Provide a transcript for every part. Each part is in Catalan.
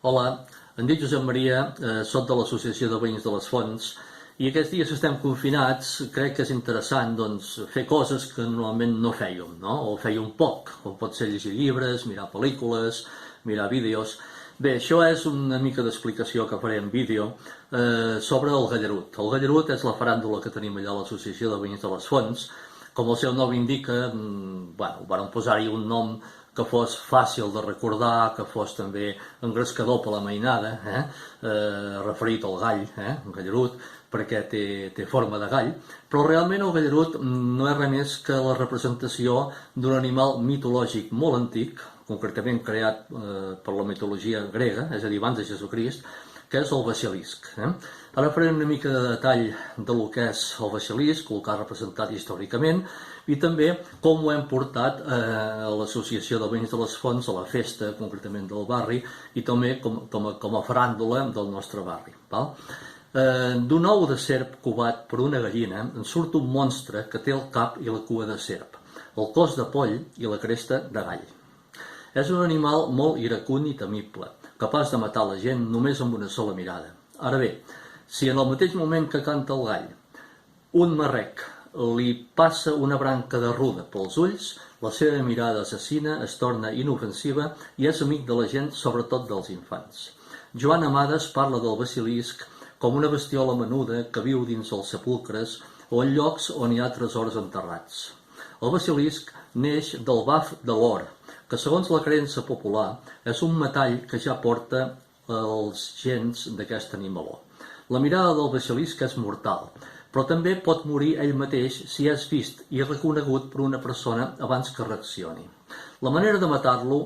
Hola, em dic Josep Maria, soc de l'Associació de Veïns de les Fonts i aquests dies que estem confinats crec que és interessant fer coses que normalment no fèiem, no? O fèiem poc, com pot ser llegir llibres, mirar pel·lícules, mirar vídeos. Bé, això és una mica d'explicació que faré en vídeo sobre el Gallarut. El Gallarut és la faràndula que tenim allà a l'Associació de Veïns de les Fonts. Com el seu nom indica, vàrem posar-hi un nom que fos fàcil de recordar, que fos també engrescador per la mainada, referit al gall, el Gallarut, perquè té forma de gall, però realment el Gallarut no és res més que la representació d'un animal mitològic molt antic, concretament creat per la mitologia grega, és a dir, abans de Jesucrist, que és el basilisc. Ara faré una mica de detall del que és el basilisc, el que ha representat històricament, i també com ho hem portat a l'Associació de Veïns de les Fonts, a la festa, concretament del barri, i també com a faràndula del nostre barri. D'un ou de serp covat per una gallina en surt un monstre que té el cap i la cua de serp, el cos de poll i la cresta de gall. És un animal molt iracund i temible, capaç de matar la gent només amb una sola mirada. Ara bé, si en el mateix moment que canta el gall, un marrec li passa una branca de ruda pels ulls, la seva mirada assassina es torna inofensiva i és amic de la gent, sobretot dels infants. Joan Amades parla del basilisc com una bestiola menuda que viu dins els sepulcres o en llocs on hi ha tresors enterrats. El basilisc neix del baf de l'or, que segons la creença popular és un metall que ja porta els gens d'aquest animaló. La mirada del basilisc és mortal, però també pot morir ell mateix si és vist i reconegut per una persona abans que reaccioni. La manera de matar-lo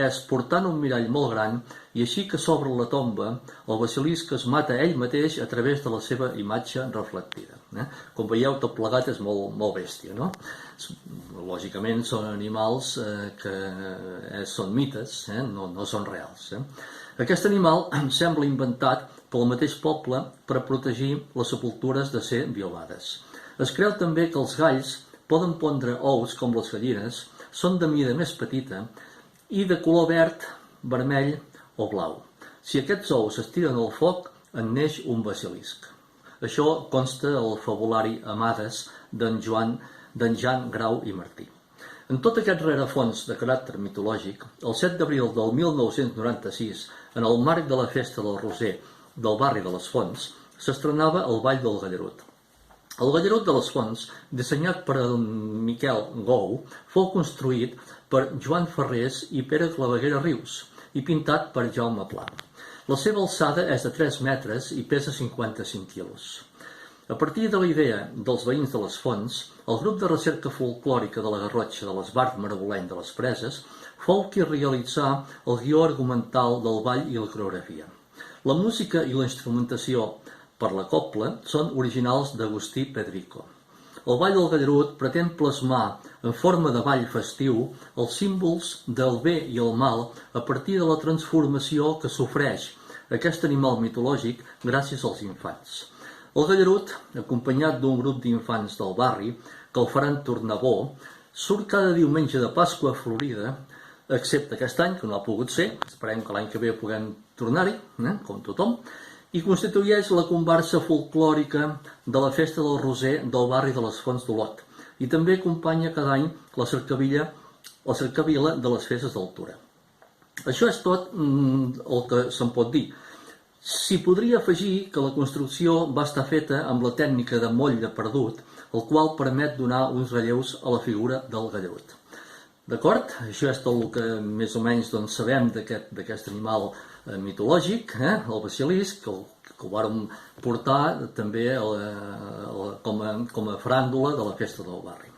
és portant un mirall molt gran i així que s'obre la tomba, el basilisc es mata ell mateix a través de la seva imatge reflectida. Com veieu, tot plegat és molt bèstia, no? Lògicament són animals que són mites, no són reals. Aquest animal sembla inventat pel mateix poble per protegir les sepultures de ser violades. Es creu també que els galls poden pondre ous com les gallines, són de mida més petita i de color verd, vermell o blau. Si aquests ous es tiren al foc, en neix un basilisc. Això consta al fabulari Amades d'en Jan Grau i Martí. En tot aquest rerefons de caràcter mitològic, el 7 d'abril del 1996, en el marc de la festa del Roser del barri de les Fonts, s'estrenava el Ball del Gallarut. El Gallarut de les Fonts, dissenyat per Miquel Gou, fou construït per Joan Ferrés i Pere Claveguera Rius i pintat per Jaume Pla. La seva alçada és de 3 metres i pesa 55 quilos. A partir de la idea dels veïns de les Fonts, el grup de recerca folclòrica de la Garrotxa de l'Esbart Maragoleny de les Preses fou qui realitzà el guió argumental del ball i la coreografia. La música i la instrumentació per la cobla són originals d'Agustí Pedrico. El Ball del Gallarut pretén plasmar en forma de ball festiu els símbols del bé i el mal a partir de la transformació que sofreix aquest animal mitològic gràcies als infants. El Gallarut, acompanyat d'un grup d'infants del barri que el faran tornar bo, surt cada diumenge de Pasqua Florida, excepte aquest any, que no ha pogut ser, esperem que l'any que ve puguem tornar-hi, com tothom, i constitueix la comparsa folclòrica de la festa del Roser del barri de les Fonts d'Olot i també acompanya cada any la cercavila de les festes d'altura. Això és tot el que se'n pot dir. S'hi podria afegir que la construcció va estar feta amb la tècnica de motlle perdut, el qual permet donar uns relleus a la figura del Gallarut. D'acord? Això és tot el que més o menys sabem d'aquest animal mitològic, el basilisc, que ho vàrem portar també com a faràndula de la festa del barri.